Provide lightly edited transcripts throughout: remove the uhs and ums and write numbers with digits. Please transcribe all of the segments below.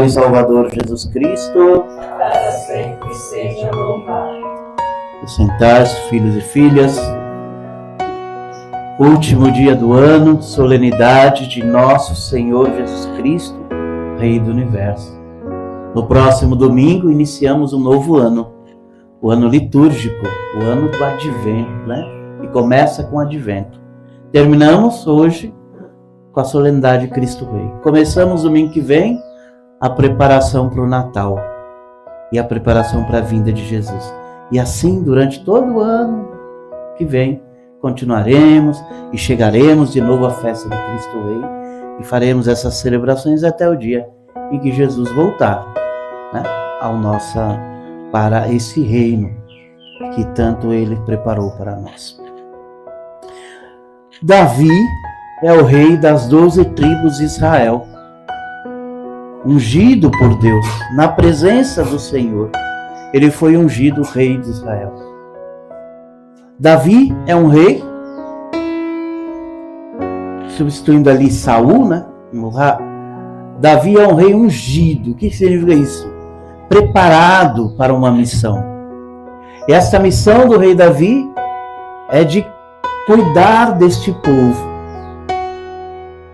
Senhor e Salvador Jesus Cristo. Para sempre seja louvado. Sentar-se, filhos e filhas. Último dia do ano, solenidade de nosso Senhor Jesus Cristo, Rei do Universo. No próximo domingo iniciamos um novo ano, o ano litúrgico, o ano do Advento, né? E começa com o Advento. Terminamos hoje com a solenidade de Cristo Rei. Começamos domingo que vem a preparação para o Natal e a preparação para a vinda de Jesus. E assim, durante todo o ano que vem, continuaremos e chegaremos de novo à festa do Cristo Rei e faremos essas celebrações até o dia em que Jesus voltar, né, para esse reino que tanto Ele preparou para nós. Davi é o rei das 12 tribos de Israel, ungido por Deus, na presença do Senhor. Ele foi ungido rei de Israel. Davi é um rei, substituindo ali Saul, né? Davi é um rei ungido. O que significa isso? Preparado para uma missão. E essa missão do rei Davi é de cuidar deste povo,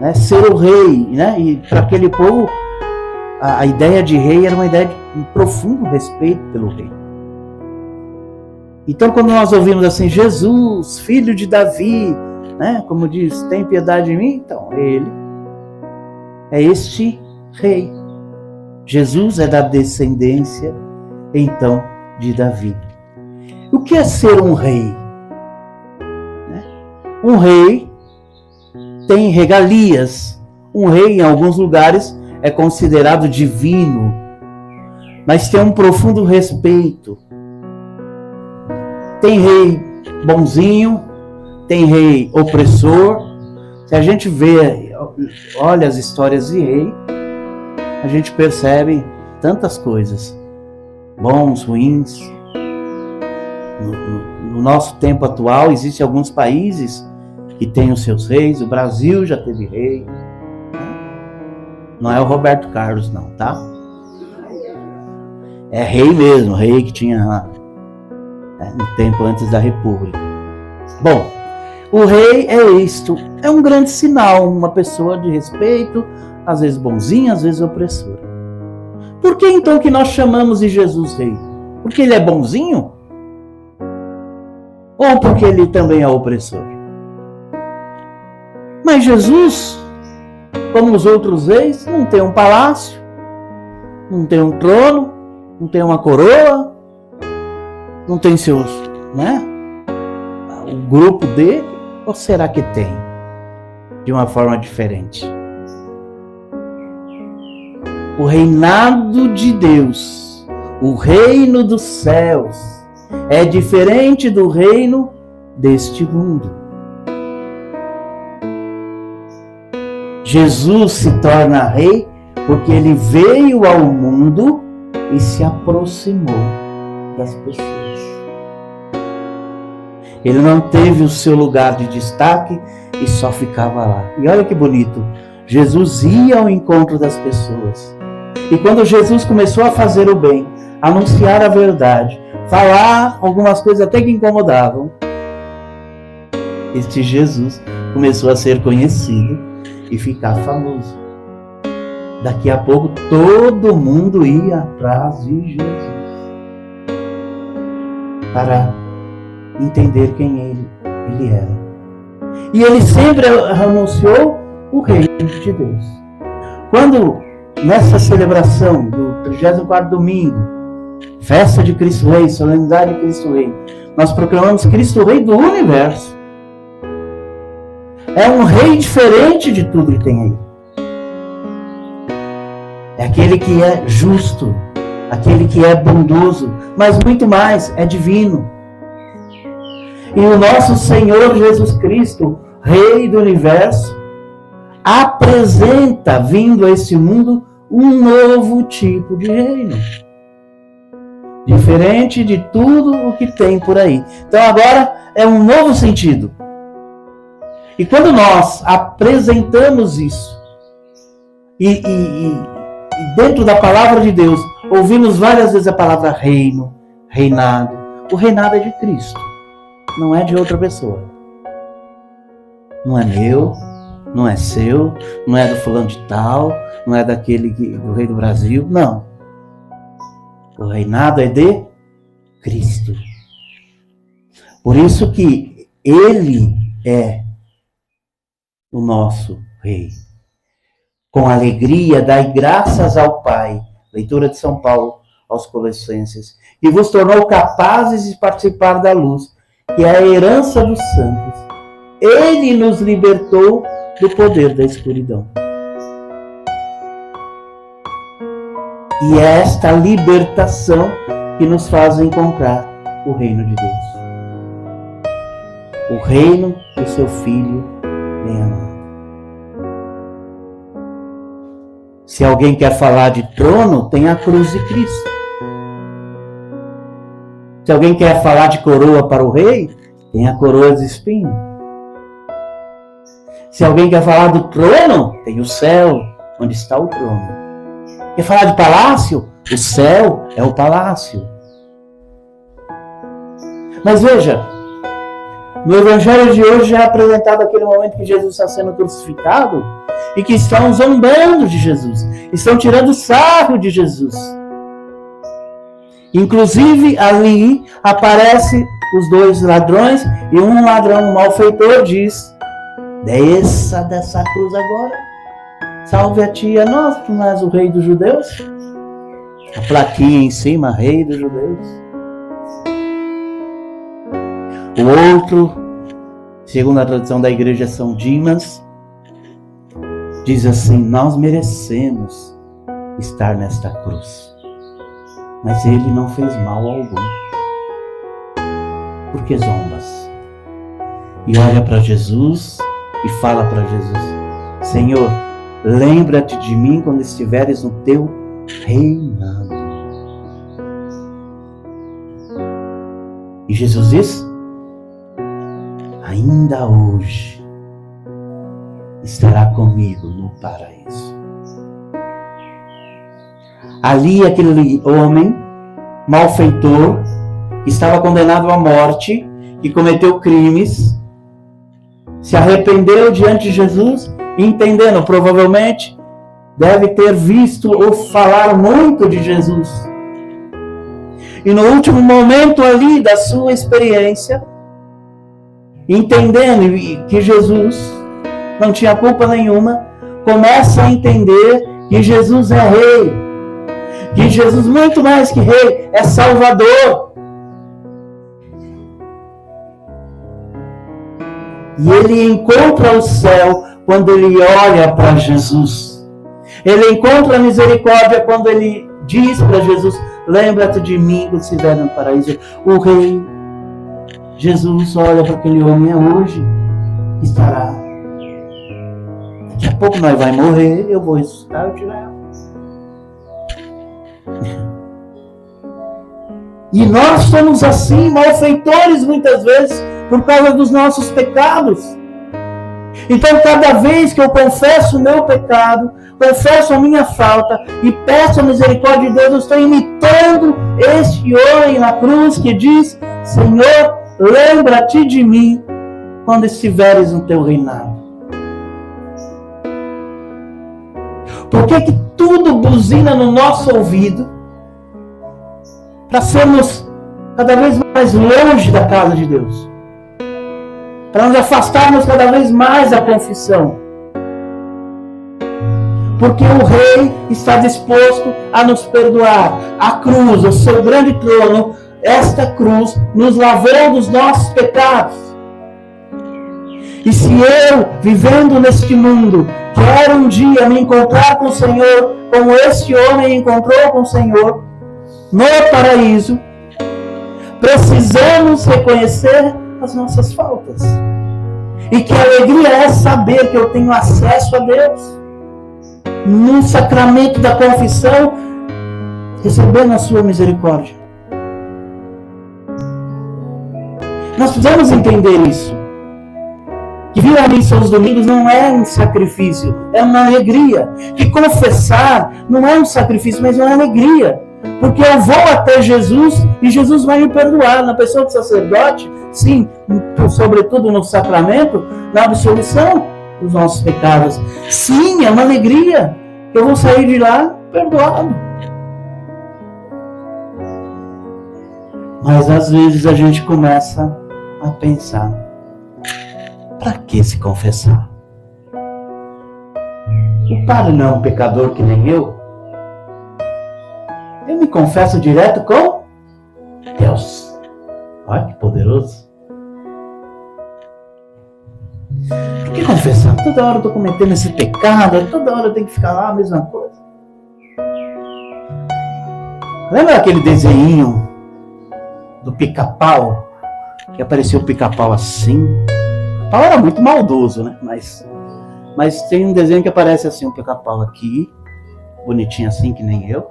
né? Ser o rei, né? E para aquele povo, a ideia de rei era uma ideia de um profundo respeito pelo rei. Então, quando nós ouvimos assim, Jesus, filho de Davi, né? Como diz, tem piedade de mim, então ele é este rei. Jesus é da descendência, então, de Davi. O que é ser um rei? Um rei tem regalias. Um rei, em alguns lugares, é considerado divino, mas tem um profundo respeito. Tem rei bonzinho, tem rei opressor. Se a gente olha as histórias de rei, a gente percebe tantas coisas, bons, ruins. No nosso tempo atual, existem alguns países que têm os seus reis. O Brasil já teve rei. Não é o Roberto Carlos, não, tá? É rei mesmo, rei que tinha no tempo antes da República. Bom, o rei é isto, é um grande sinal, uma pessoa de respeito, às vezes bonzinha, às vezes opressora. Por que então que nós chamamos de Jesus rei? Porque ele é bonzinho? Ou porque ele também é opressor? Mas Jesus, como os outros reis, não tem um palácio, não tem um trono, não tem uma coroa, não tem seus, né? O grupo dele, ou será que tem? De uma forma diferente. O reinado de Deus, o reino dos céus, é diferente do reino deste mundo. Jesus se torna rei porque ele veio ao mundo e se aproximou das pessoas. Ele não teve o seu lugar de destaque e só ficava lá. E olha que bonito, Jesus ia ao encontro das pessoas. E quando Jesus começou a fazer o bem, anunciar a verdade, falar algumas coisas até que incomodavam, este Jesus começou a ser conhecido e ficar famoso. Daqui a pouco todo mundo ia atrás de Jesus para entender quem ele era. E ele sempre anunciou o reino de Deus. Quando nessa celebração do 34º domingo, festa de Cristo Rei, solenidade de Cristo Rei, nós proclamamos Cristo Rei do Universo. É um rei diferente de tudo que tem aí. É aquele que é justo, aquele que é bondoso, mas muito mais, é divino. E o nosso Senhor Jesus Cristo, Rei do Universo, apresenta, vindo a esse mundo, um novo tipo de reino. Diferente de tudo o que tem por aí. Então agora é um novo sentido. E quando nós apresentamos isso e dentro da palavra de Deus, ouvimos várias vezes a palavra reino, reinado. O reinado é de Cristo, não é de outra pessoa. Não é meu, não é seu, não é do fulano de tal, não é daquele do rei do Brasil, não. O reinado é de Cristo. Por isso que Ele é o nosso Rei. Com alegria, dai graças ao Pai. Leitura de São Paulo aos Colossenses. Que vos tornou capazes de participar da luz, que é a herança dos santos. Ele nos libertou do poder da escuridão. E é esta libertação que nos faz encontrar o reino de Deus. O reino do seu Filho bem amado. Se alguém quer falar de trono, tem a cruz de Cristo. Se alguém quer falar de coroa para o rei, tem a coroa de espinho. Se alguém quer falar do trono, tem o céu, onde está o trono. Quer falar de palácio? O céu é o palácio. Mas veja, no Evangelho de hoje é apresentado aquele momento que Jesus está sendo crucificado e que estão zombando de Jesus, estão tirando sarro de Jesus. Inclusive, ali aparecem os dois ladrões e um ladrão malfeitor diz: desça dessa cruz agora, salve a ti e a nós, tu não és o rei dos judeus? A plaquinha em cima, rei dos judeus. O outro, segundo a tradição da igreja, São Dimas, diz assim: nós merecemos estar nesta cruz, mas ele não fez mal algum. Por que zombas? E olha para Jesus e fala para Jesus: Senhor, lembra-te de mim quando estiveres no teu reinado. E Jesus diz: ainda hoje estará comigo no paraíso. Ali aquele homem malfeitor, estava condenado à morte, que cometeu crimes, se arrependeu diante de Jesus, entendendo, provavelmente, deve ter visto ou falar muito de Jesus. E no último momento ali da sua experiência, entendendo que Jesus não tinha culpa nenhuma, começa a entender que Jesus é rei, que Jesus, muito mais que rei, é salvador. E ele encontra o céu quando ele olha para Jesus. Ele encontra a misericórdia quando ele diz para Jesus: lembra-te de mim quando estiver no paraíso. O rei Jesus olha para aquele homem: é hoje que estará. Daqui a pouco nós vamos morrer, eu vou ressuscitar, eu te levo. E nós somos assim, malfeitores muitas vezes, por causa dos nossos pecados. Então, cada vez que eu confesso o meu pecado, confesso a minha falta e peço a misericórdia de Deus, eu estou imitando este homem na cruz que diz: Senhor, lembra-te de mim quando estiveres no teu reinado. Por que tudo buzina no nosso ouvido para sermos cada vez mais longe da casa de Deus? Para nos afastarmos cada vez mais da confissão. Porque o rei está disposto a nos perdoar. A cruz, o seu grande trono, esta cruz nos lavou dos nossos pecados. E se eu, vivendo neste mundo, quero um dia me encontrar com o Senhor, como este homem encontrou com o Senhor, no paraíso, precisamos reconhecer as nossas faltas. E que alegria é saber que eu tenho acesso a Deus. No sacramento da confissão, recebendo a sua misericórdia. Nós precisamos entender isso. Que vir à missa aos domingos não é um sacrifício, é uma alegria. Que confessar não é um sacrifício, mas é uma alegria. Porque eu vou até Jesus e Jesus vai me perdoar. Na pessoa do sacerdote, sim, sobretudo no sacramento, na absolvição dos nossos pecados. Sim, é uma alegria. Eu vou sair de lá perdoado. Mas às vezes a gente começa a pensar: para que se confessar? O padre não é um pecador que nem eu? Eu me confesso direto com Deus. Olha que poderoso. Por que confessar? Toda hora eu estou cometendo esse pecado, toda hora eu tenho que ficar lá a mesma coisa. Lembra aquele desenho do Pica-Pau? Que apareceu o Pica-Pau assim. O Pau era muito maldoso, né? Mas tem um desenho que aparece assim, um Pica-Pau aqui, bonitinho assim, que nem eu.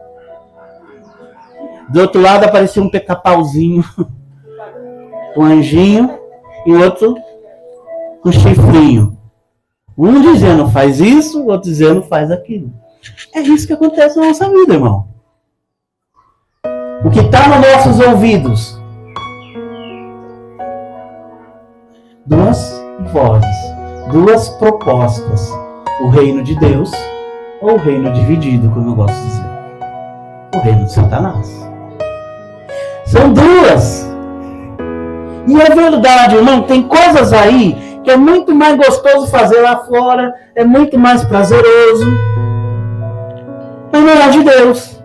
Do outro lado apareceu um Pica-Pauzinho, um anjinho, e outro com chifrinho. Um dizendo faz isso, o outro dizendo faz aquilo. É isso que acontece na nossa vida, irmão. O que está nos nossos ouvidos? Duas vozes, duas propostas. O reino de Deus ou o reino dividido, como eu gosto de dizer. O reino de Satanás. São duas. E é verdade, irmão, tem coisas aí que é muito mais gostoso fazer lá fora, é muito mais prazeroso. Mas não é de Deus.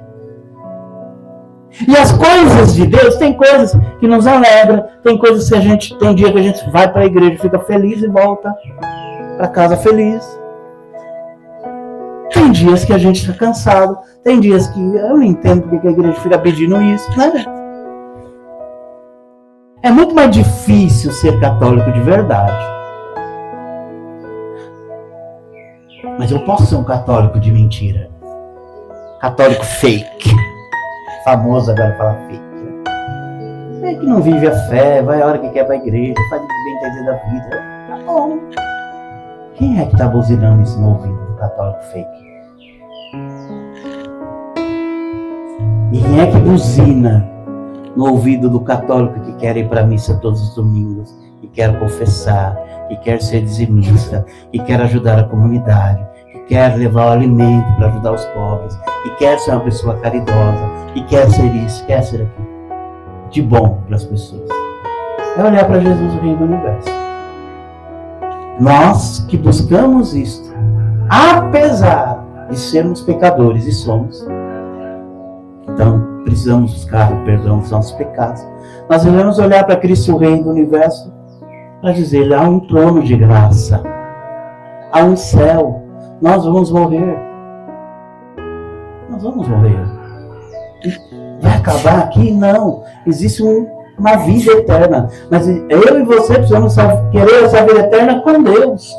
E as coisas de Deus, tem coisas que nos alegram, tem coisas que tem dia que a gente vai para a igreja, fica feliz e volta para casa feliz. Tem dias que a gente está cansado, tem dias que eu não entendo porque a igreja fica pedindo isso, né? É muito mais difícil ser católico de verdade. Mas eu posso ser um católico de mentira. Católico fake. Famoso agora falar fake. Né? É que não vive a fé, vai a hora que quer para a igreja, faz o que bem entender da vida. Tá bom. Quem é que está buzinando isso no ouvido do católico fake? E quem é que buzina no ouvido do católico que quer ir para a missa todos os domingos, que quer confessar, que quer ser dizimista, que quer ajudar a comunidade, que quer levar o alimento para ajudar os pobres, que quer ser uma pessoa caridosa, que quer ser isso, quer ser aquilo, de bom para as pessoas? É olhar para Jesus, o Rei do Universo. Nós que buscamos isto, apesar de sermos pecadores, e somos, então precisamos buscar o perdão dos nossos pecados. Nós devemos olhar para Cristo, o Rei do Universo, para dizer: há um trono de graça, há um céu, nós vamos morrer. Nós vamos morrer. Vai acabar aqui? Não. Existe uma vida eterna. Mas eu e você precisamos querer essa vida eterna com Deus,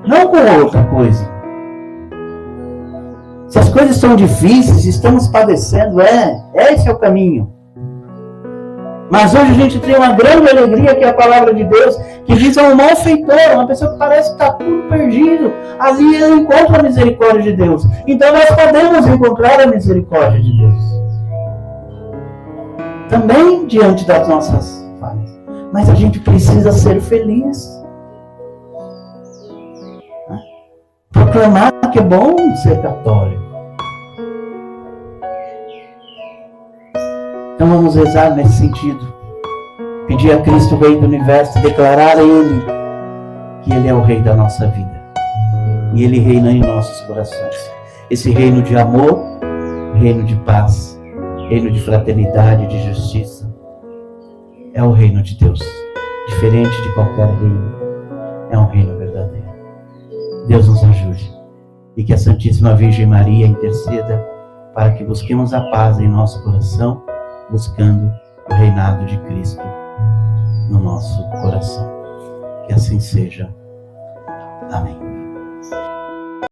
não com outra coisa. Se as coisas são difíceis, estamos padecendo, esse é o caminho. Mas hoje a gente tem uma grande alegria, que é a palavra de Deus, que diz a um malfeitor, uma pessoa que parece que está tudo perdido. Ali ele encontra a misericórdia de Deus. Então nós podemos encontrar a misericórdia de Deus. Também diante das nossas falhas. Mas a gente precisa ser feliz. Proclamar que é bom ser católico. Então vamos rezar nesse sentido. Pedir a Cristo, o Rei do Universo, declarar a Ele que Ele é o Rei da nossa vida. E Ele reina em nossos corações. Esse reino de amor, reino de paz, reino de fraternidade, de justiça, é o reino de Deus. Diferente de qualquer reino, é um reino verdadeiro. Deus nos ajude. E que a Santíssima Virgem Maria interceda para que busquemos a paz em nosso coração, buscando o reinado de Cristo no nosso coração. Que assim seja. Amém.